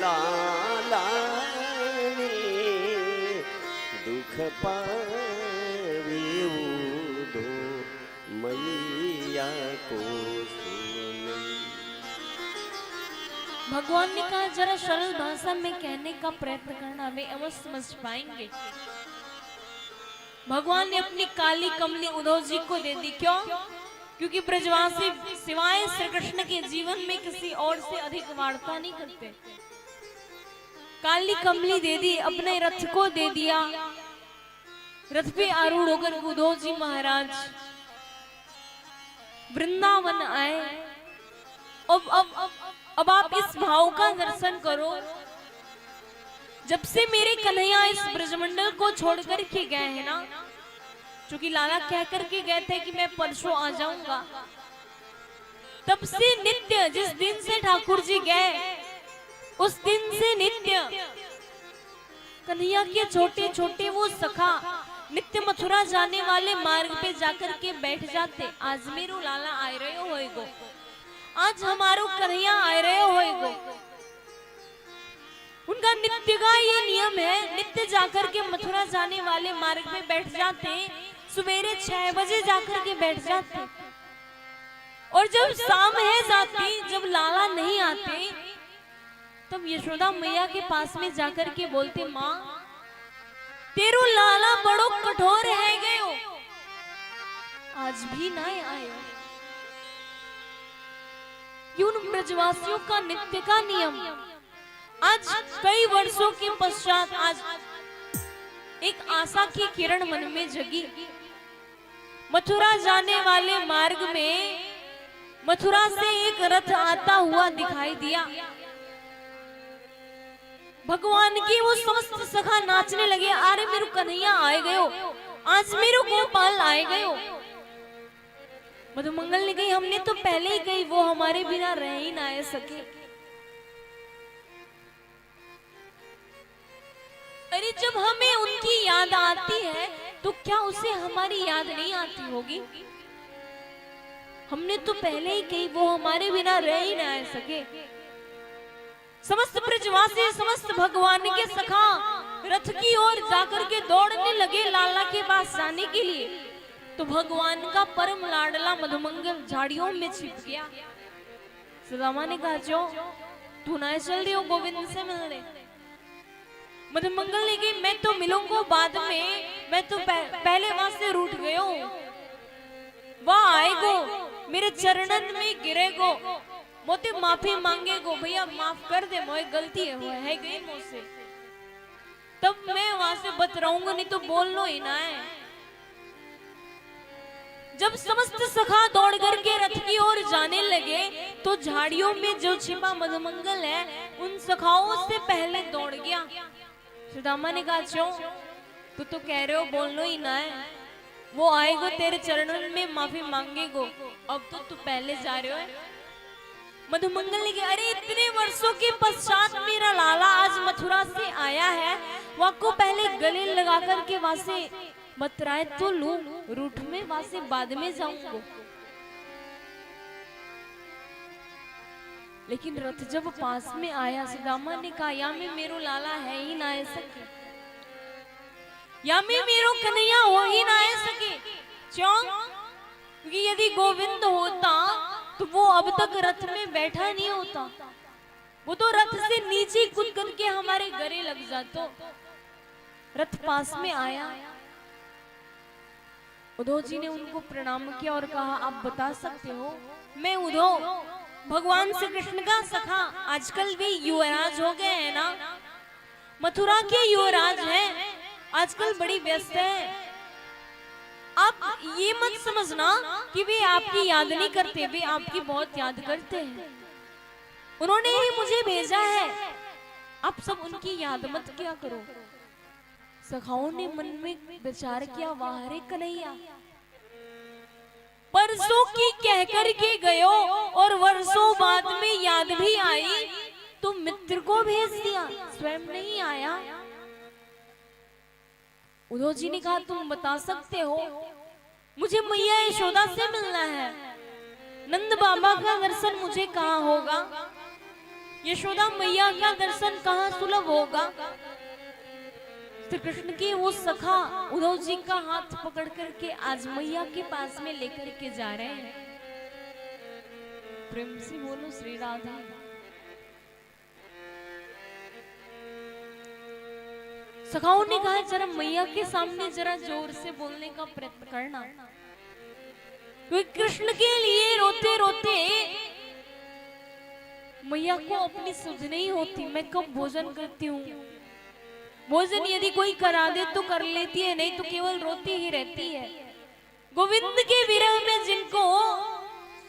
लाला दुख पावे उदो मैया को सुनई। भगवान ने कहा जरा सरल भाषा में कहने का प्रयत्न करना, वे अवश्य समझ पाएंगे। भगवान ने अपनी काली कमली उद्धव जी को दे दी। क्यों? क्योंकि ब्रजवासी सिवाय श्री कृष्ण के जीवन में किसी और से अधिक वार्ता नहीं करते। काली कमली दे दी, अपने रथ को दे दिया। रथ पे आरूढ़ होकर उद्धव जी महाराज वृंदावन आए। अब आप इस भाव का दर्शन करो। जब से मेरे कन्हैया इस ब्रजमंडल को छोड़ कर के गए हैं ना, क्योंकि लाला कह करके गए थे कि मैं परसों आ जाऊंगा, तब से नित्य जिस दिन से ठाकुर जी गए उस दिन से नित्य कन्हैया के छोटे छोटे वो सखा नित्य मथुरा जाने वाले मार्ग पे जाकर के बैठ जाते। आज मेरो लाला आए रहे होएगो, आज हमारो कन्हैया आए रहे होएगो। उनका नित्य का ये नियम है, नित्य जाकर के मथुरा जाने वाले मार्ग में बैठ जाते। सवेरे 6 बजे जाकर के बैठ जाते, और जब शाम है जाती, जब लाला नहीं आते, तब यशोदा मैया के पास में जाकर के बोलते, माँ तेरो लाला बड़ो कठोर है गयो, आज भी ना आए। ये उन ब्रजवासियों का नित्य का नियम। आज कई वर्षों के पश्चात आज एक आशा की किरण मन में जगी। मथुरा जाने वाले मार्ग में मथुरा से एक रथ आता हुआ दिखाई दिया। भगवान की वो समस्त सखा नाचने लगे, अरे मेरे कन्हैया आए गयो, आज मेरे गोपाल आए गयो। मधुमंगल ने कही, हमने तो पहले ही कही वो हमारे बिना रह ही ना सके। अरे जब हमें उनकी याद आती है तो क्या उसे हमारी याद नहीं आती होगी? हमने तो पहले ही कही वो हमारे बिना रह ही ना सके। समस्त ब्रजवासी समस्त भगवान के सखा रथ की ओर जाकर के दौड़ने लगे लाला के पास जाने के लिए। तो भगवान का परम लाडला मधुमंगल झाड़ियों में छिप गया। सुदामा ने कहा, जो तू ना चल रही हो गोविंद से मिलने। मधुमंगल ने कही, मैं तो मिलूंगा बाद में, मैं तो पहले वहां से रूठ गयो। वह आएगो, मेरे चरणन में गिरेगो, मोते माफी मांगेगो, भैया माफ कर दे, मोए गलती है गई मुझसे। तब मैं वहां से बतराऊंगा, नहीं तो बोलना ही ना है। जब समस्त सखा दौड़ करके रथ की ओर जाने लगे तो झाड़ियों में जो छिपा मधुमंगल है उन सखाओं से पहले दौड़ गया। सुदामा ने कहा, क्यों तू तो कह रहे हो बोलना ही ना है, वो आएगो तेरे चरणों में माफी मांगेगो, अब तो तू पहले जा रहे हो। मधुमंगल ने कहा, अरे इतने वर्षों के पश्चात मेरा लाला आज मथुरा से आया है, वहां को पहले गले लगा करके वहां से बतराए तो लू, रूठ में वहां से बाद में जाऊंगा। लेकिन रथ जब पास में आया, सुदामा ने कहा, या में मेरो लाला है ही ना सके, या में मेरो कन्हैया हो ही ना सके। क्यों? क्योंकि यदि गोविंद होता तो वो अब तक रथ में बैठा नहीं होता, वो तो रथ से नीचे कूद करके हमारे गले लग जाता। रथ पास में आया, उद्धव जी ने उनको प्रणाम किया और कहा, आप बता सकते हो? मैं उद्धव भगवान श्री कृष्ण का सखा, आजकल भी युवराज हो गए हैं ना, मथुरा के युवराज हैं, आजकल बड़ी व्यस्त है। आप ये मत समझना कि वे आपकी याद नहीं करते, वे आपकी बहुत याद करते हैं। उन्होंने ही मुझे भेजा है, आप सब उनकी याद मत किया करो। सखाओं ने मन में विचार किया, वाह रे कन्हैया, परसों की कह कर के गयो और वर्षों बाद में याद भी आई तो मित्र को भेज दिया, स्वयं नहीं आया। उद्धव जी ने कहा, तुम बता सकते हो? मुझे मैया यशोदा से मिलना है, नंद बाबा का दर्शन मुझे कहाँ होगा? यशोदा मैया का दर्शन कहाँ सुलभ होगा? श्री कृष्ण के वो सखा उद्धव जी का हाथ पकड़ करके आज मैया के पास में लेकर के जा रहे हैं। प्रेम से बोलो श्री राधा। सखाओं ने कहा जरा मैया के सामने जरा जोर से बोलने का प्रयत्न करना, क्योंकि कृष्ण के लिए रोते रोते मैया को अपनी सुध नहीं होती। मैं कब भोजन करती हूँ, भोजन यदि कोई करा दे तो कर लेती है, नहीं तो केवल रोती ही रहती है। गोविंद के विरह में जिनको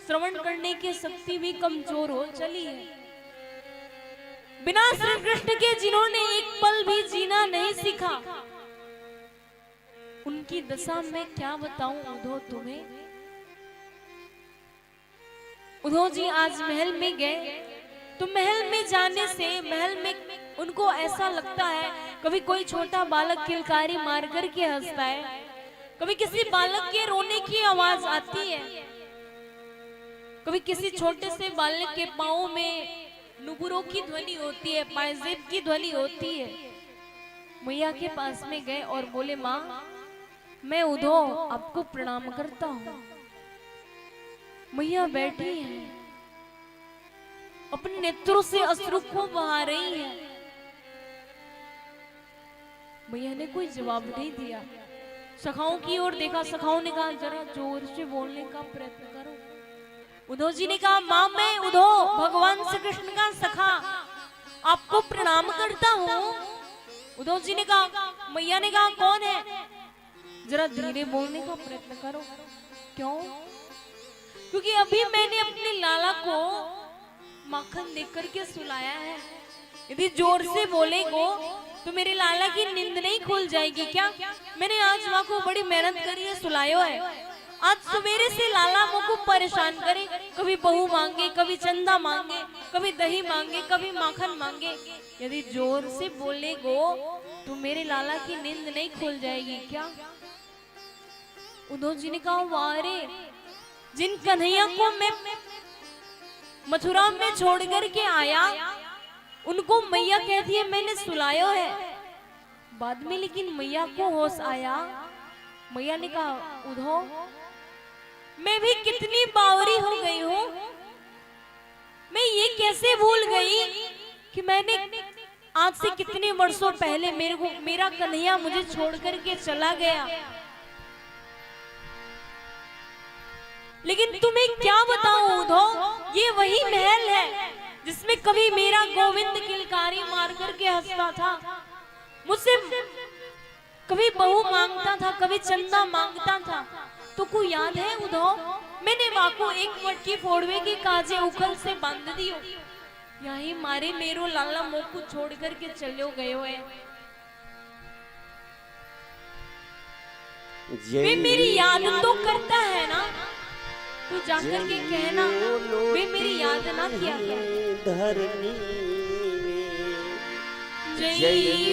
श्रवण करने की शक्ति भी कमजोर हो चली है, बिना श्री कृष्ण के जिन्होंने एक पल भी जीना नहीं सीखा, उनकी दशा मैं क्या बताऊं उद्धव तुम्हें। उद्धव जी आज महल में गए तो महल में जाने से महल में उनको ऐसा लगता है, कभी कोई छोटा बालक किलकारी मार कर के हंसता है, कभी किसी बालक के रोने की आवाज आती है, कभी किसी छोटे से बालक के पाँव में नुपुरों की ध्वनि होती है, पायजेब की ध्वनि होती है। मैया के पास में गए और बोले, माँ मैं उद्धव आपको प्रणाम करता हूँ। मैया बैठी है, अपने नेत्रों से अश्रु को बहा रही है। मैया ने कोई जवाब नहीं दिया। सखाओं की ओर देखा, सखाओं ने कहा जरा जोर से बोलने का प्रयत्न करो। उद्धव जी ने कहा, मां मैं उद्धव भगवान श्री कृष्ण का सखा आपको प्रणाम करता हूँ। उद्धव जी ने कहा, मैया ने कहा कौन है, जरा धीरे बोलने का प्रयत्न करो। क्यों? क्योंकि अभी मैंने अपने लाला को माखन देकर के सुलाया है, यदि जोर से बोलेगो तो मेरे लाला की नींद नहीं खुल जाएगी क्या? मैंने आज माँ को बड़ी मेहनत करी है, सुलायो है। आज सवेरे से लाला मुझ को परेशान करे, कभी बहू मांगे, कभी चंदा मांगे, कभी दही मांगे, कभी माखन मांगे। यदि जोर से बोलेगो तो मेरे लाला की नींद नहीं खुल जाएगी क्या? उद्धव जी ने कहा, वाह रे, जिन कन्हैया को मैं मथुरा में छोड़ कर के आया उनको मैया कहती है मैंने सुलायो है। बाद में लेकिन मैया को होश आया। मैया ने कहा, उद्धव मैं भी कितनी बावरी हो गई हूँ, मैं ये कैसे भूल गई कि मैंने आज से कितने वर्षों पहले मेरा कन्हैया मुझे छोड़ करके चला गया। लेकिन तुम्हें क्या बताऊं उद्धव, ये वही महल है जिसमें कभी मेरा गोविंद किलकारी मार करके हंसता था, मुझसे कभी बहू मांगता था, कभी चंदा मांगता था। तो को याद है उद्धव, मैंने वाको एक मटकी फोड़वे के काजे उखल से बांध दियो, यही मारे मेरो लाला मोह को छोड़ करके चलो गयो है। वे मेरी याद तो करता है ना, तू जाकर के कहना वे मेरी याद ना किया क्या। धरनी जय